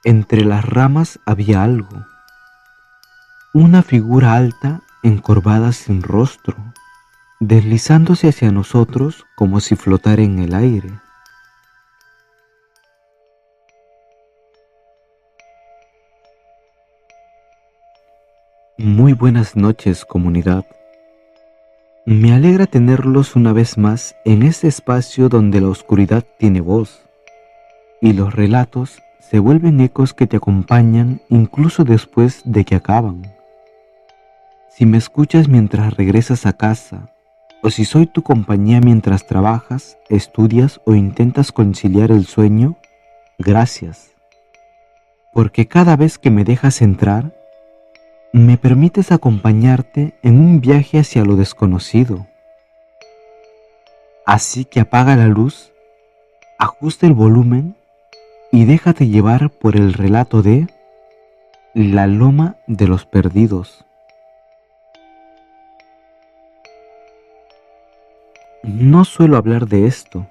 Entre las ramas había algo, una figura alta, encorvada sin rostro, deslizándose hacia nosotros como si flotara en el aire. Muy buenas noches, comunidad. Me alegra tenerlos una vez más en este espacio donde la oscuridad tiene voz y los relatos se vuelven ecos que te acompañan incluso después de que acaban. Si me escuchas mientras regresas a casa, o si soy tu compañía mientras trabajas, estudias o intentas conciliar el sueño, gracias. Porque cada vez que me dejas entrar, me permites acompañarte en un viaje hacia lo desconocido. Así que apaga la luz, ajusta el volumen y déjate llevar por el relato de La Loma de los Perdidos. No suelo hablar de esto.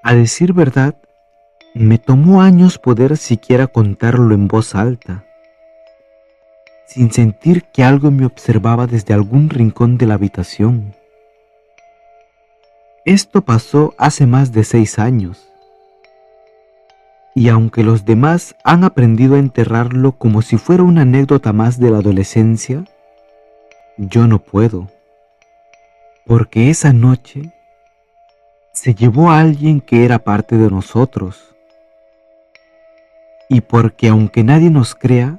A decir verdad, me tomó años poder siquiera contarlo en voz alta, sin sentir que algo me observaba desde algún rincón de la habitación. Esto pasó hace más de 6 años, y aunque los demás han aprendido a enterrarlo como si fuera una anécdota más de la adolescencia, yo no puedo, porque esa noche se llevó a alguien que era parte de nosotros, y porque aunque nadie nos crea,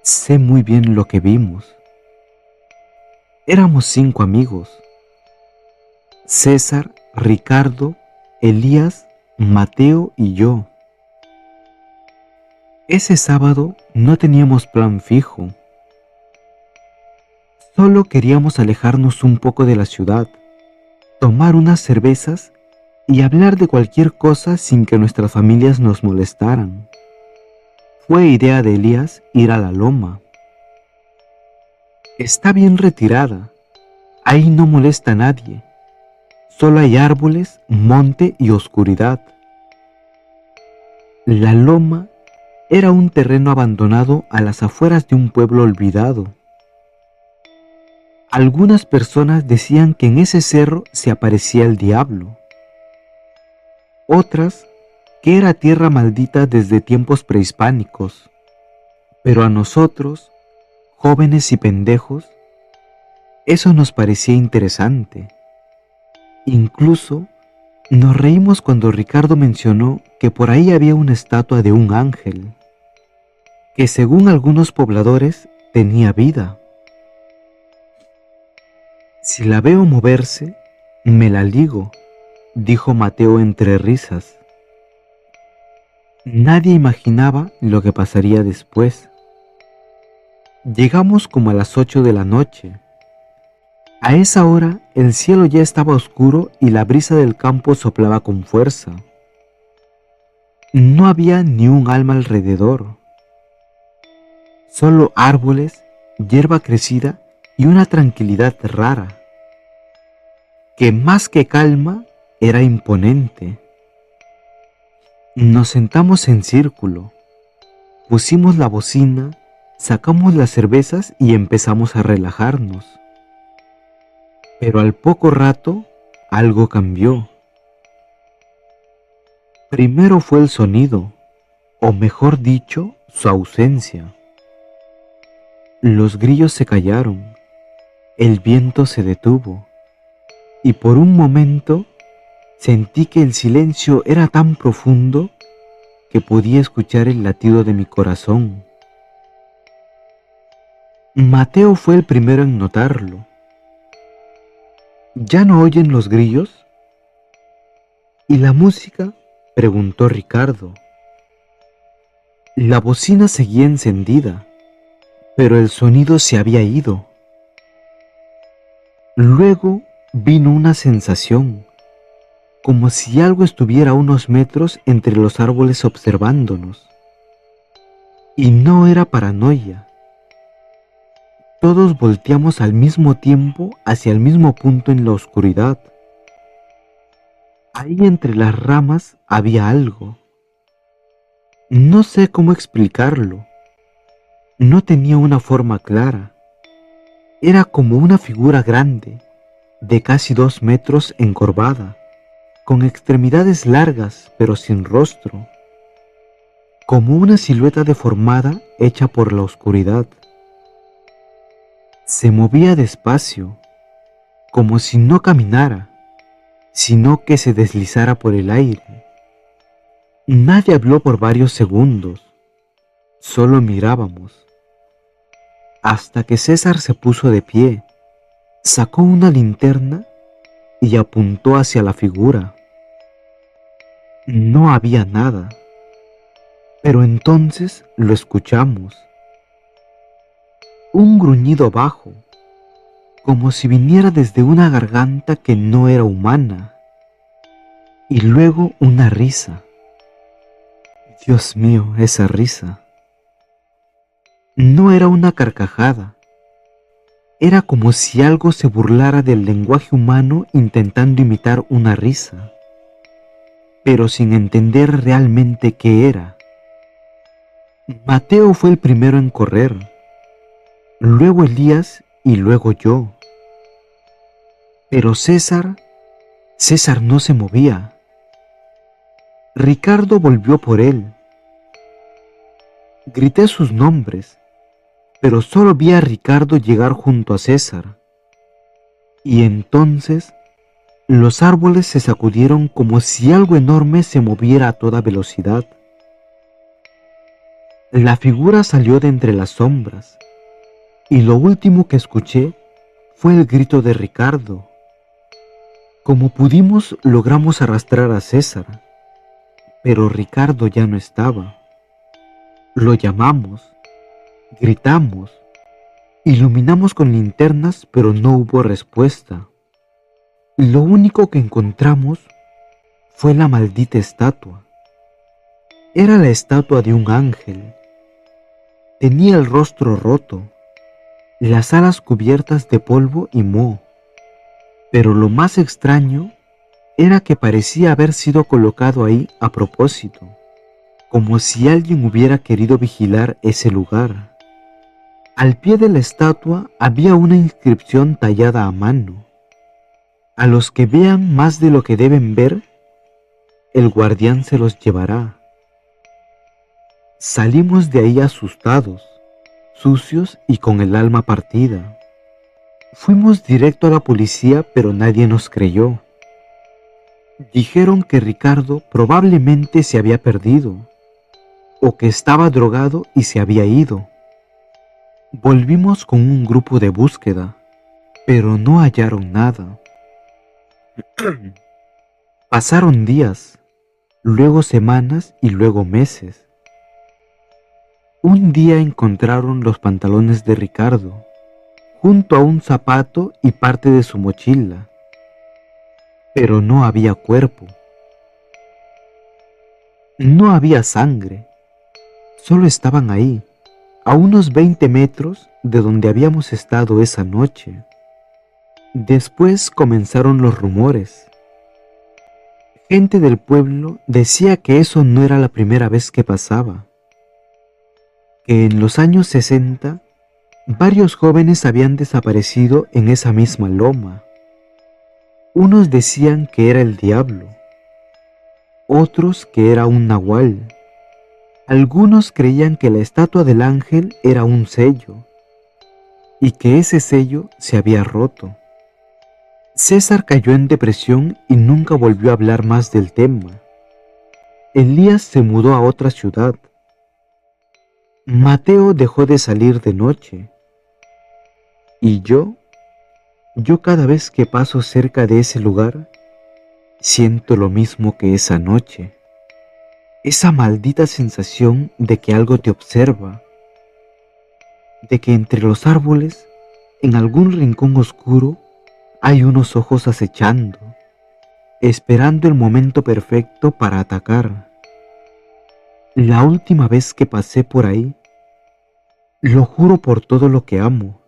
sé muy bien lo que vimos. Éramos 5 amigos: César, Ricardo, Elías, Mateo y yo. Ese sábado no teníamos plan fijo. Solo queríamos alejarnos un poco de la ciudad, tomar unas cervezas y hablar de cualquier cosa sin que nuestras familias nos molestaran. Fue idea de Elías ir a la loma. Está bien retirada, ahí no molesta a nadie, solo hay árboles, monte y oscuridad. La loma era un terreno abandonado a las afueras de un pueblo olvidado. Algunas personas decían que en ese cerro se aparecía el diablo. Otras que era tierra maldita desde tiempos prehispánicos. Pero a nosotros, jóvenes y pendejos, eso nos parecía interesante. Incluso nos reímos cuando Ricardo mencionó que por ahí había una estatua de un ángel, que según algunos pobladores tenía vida. Si la veo moverse, me la ligo, dijo Mateo entre risas. Nadie imaginaba lo que pasaría después. Llegamos como a las 8 de la noche. A esa hora el cielo ya estaba oscuro y la brisa del campo soplaba con fuerza. No había ni un alma alrededor. Solo árboles, hierba crecida y una tranquilidad rara, que más que calma era imponente. Nos sentamos en círculo, pusimos la bocina, sacamos las cervezas y empezamos a relajarnos. Pero al poco rato algo cambió. Primero fue el sonido, o mejor dicho, su ausencia. Los grillos se callaron, el viento se detuvo, y por un momento sentí que el silencio era tan profundo que podía escuchar el latido de mi corazón. Mateo fue el primero en notarlo. ¿Ya no oyen los grillos? ¿Y la música?, preguntó Ricardo. La bocina seguía encendida, pero el sonido se había ido. Luego vino una sensación, como si algo estuviera a unos metros entre los árboles observándonos. Y no era paranoia. Todos volteamos al mismo tiempo hacia el mismo punto en la oscuridad. Ahí entre las ramas había algo. No sé cómo explicarlo. No tenía una forma clara. Era como una figura grande, de casi 2 metros encorvada, con extremidades largas pero sin rostro, como una silueta deformada hecha por la oscuridad. Se movía despacio, como si no caminara, sino que se deslizara por el aire. Nadie habló por varios segundos, solo mirábamos, hasta que César se puso de pie, sacó una linterna y apuntó hacia la figura. No había nada, pero entonces lo escuchamos. Un gruñido bajo, como si viniera desde una garganta que no era humana, y luego una risa. Dios mío, esa risa. No era una carcajada, era como si algo se burlara del lenguaje humano intentando imitar una risa, pero sin entender realmente qué era. Mateo fue el primero en correr, luego Elías y luego yo. Pero César no se movía. Ricardo volvió por él. Grité sus nombres, pero solo vi a Ricardo llegar junto a César. Y entonces los árboles se sacudieron como si algo enorme se moviera a toda velocidad. La figura salió de entre las sombras, y lo último que escuché fue el grito de Ricardo. Como pudimos, logramos arrastrar a César, pero Ricardo ya no estaba. Lo llamamos, gritamos, iluminamos con linternas, pero no hubo respuesta. Lo único que encontramos fue la maldita estatua. Era la estatua de un ángel. Tenía el rostro roto, las alas cubiertas de polvo y moho, pero lo más extraño era que parecía haber sido colocado ahí a propósito, como si alguien hubiera querido vigilar ese lugar. Al pie de la estatua había una inscripción tallada a mano. A los que vean más de lo que deben ver, el guardián se los llevará. Salimos de ahí asustados, sucios y con el alma partida. Fuimos directo a la policía, pero nadie nos creyó. Dijeron que Ricardo probablemente se había perdido, o que estaba drogado y se había ido. Volvimos con un grupo de búsqueda, pero no hallaron nada. Pasaron días, luego semanas y luego meses. Un día encontraron los pantalones de Ricardo, junto a un zapato y parte de su mochila, pero no había cuerpo. No había sangre, solo estaban ahí, a unos 20 metros de donde habíamos estado esa noche. Después comenzaron los rumores. Gente del pueblo decía que eso no era la primera vez que pasaba, que en los años 60 varios jóvenes habían desaparecido en esa misma loma. Unos decían que era el diablo, otros que era un nahual. Algunos creían que la estatua del ángel era un sello, y que ese sello se había roto. César cayó en depresión y nunca volvió a hablar más del tema. Elías se mudó a otra ciudad. Mateo dejó de salir de noche. Y yo cada vez que paso cerca de ese lugar, siento lo mismo que esa noche. Esa maldita sensación de que algo te observa, de que entre los árboles, en algún rincón oscuro, hay unos ojos acechando, esperando el momento perfecto para atacar. La última vez que pasé por ahí, lo juro por todo lo que amo,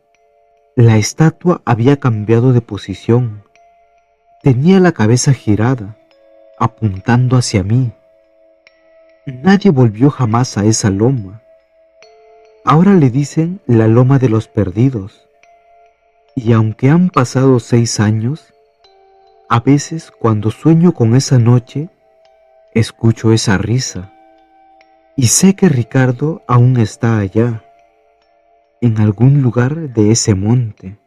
la estatua había cambiado de posición. Tenía la cabeza girada, apuntando hacia mí. Nadie volvió jamás a esa loma. Ahora le dicen la loma de los perdidos. Y aunque han pasado 6 años, a veces cuando sueño con esa noche, escucho esa risa. Y sé que Ricardo aún está allá, en algún lugar de ese monte.